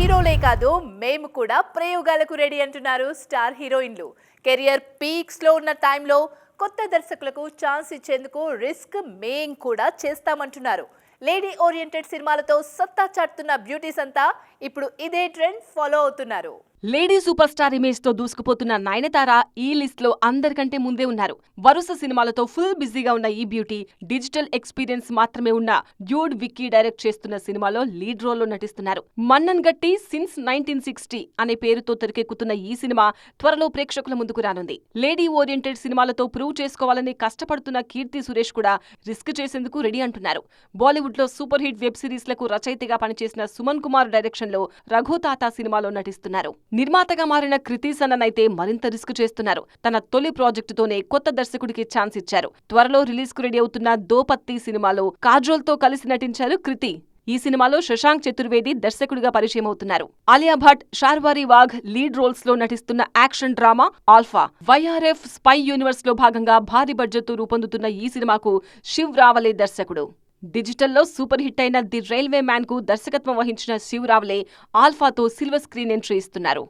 హీరోలే కాదు మేము కూడా ప్రయోగాలకు రెడీ అంటున్నారు స్టార్ హీరోయిన్లు. కెరియర్ పీక్స్ లో ఉన్న టైంలో కొత్త దర్శకులకు ఛాన్స్ ఇచ్చేందుకు రిస్క్ మేం కూడా చేస్తామంటున్నారు. లేడీ ఓరియంటెడ్ సినిమాలతో సత్తా చాటుతున్న బ్యూటీస్ అంతా ఇప్పుడు ఇదే ట్రెండ్ ఫాలో అవుతున్నారు. లేడీ సూపర్ స్టార్ ఇమేజ్ తో దూసుకుపోతున్న నయనతార ఈ లిస్ట్ లో అందరికంటే ముందే ఉన్నారు. వరుస సినిమాలతో ఫుల్ బిజీగా ఉన్న ఈ బ్యూటీ డిజిటల్ ఎక్స్పీరియన్స్ మాత్రమే ఉన్న డ్యూడ్ విక్కీ డైరెక్ట్ చేస్తున్న సినిమాలో లీడ్ రోల్ లో నటిస్తున్నారు. మన్నన్ గట్టి సిన్స్ 1960 అనే పేరుతో తెరకెక్కుతున్న ఈ సినిమా త్వరలో ప్రేక్షకుల ముందుకు రానుంది. లేడీ ఓరియంటెడ్ సినిమాలతో ప్రూవ్ చేసుకోవాలని కష్టపడుతున్న కీర్తి సురేష్ కూడా రిస్క్ చేసేందుకు రెడీ అంటున్నారు. బాలీవుడ్ లో సూపర్ హిట్ వెబ్ సిరీస్ లకు రచయితగా పనిచేసిన సుమన్ కుమార్ డైరెక్షన్ లో రఘుతాత సినిమాలో నటిస్తున్నారు. నిర్మాతగా మారిన కృతి సనన్ అయితే మరింత రిస్క్ చేస్తున్నారు. తన తొలి ప్రాజెక్టుతోనే కొత్త దర్శకుడికి ఛాన్స్ ఇచ్చారు. త్వరలో రిలీజ్ కు రెడీ అవుతున్న దోపత్తి సినిమాలో కాజోల్ తో కలిసి నటించారు కృతి. ఈ సినిమాలో శశాంక్ చతుర్వేది దర్శకుడిగా పరిచయం అవుతున్నారు. ఆలియా భట్, శార్వారి వాఘ్ లీడ్ రోల్స్ లో నటిస్తున్న action drama alpha. YRF spy universe లో భాగంగా భారీ బడ్జెట్ తో రూపొందుతున్న ఈ సినిమాకు శివ్ రావలే దర్శకుడు. డిజిటల్లో సూపర్ హిట్ అయిన ది రైల్వే మ్యాన్ కు దర్శకత్వం వహించిన శివ్ రావలే ఆల్ఫాతో సిల్వర్ స్క్రీన్ ఎంట్రీ ఇస్తున్నారు.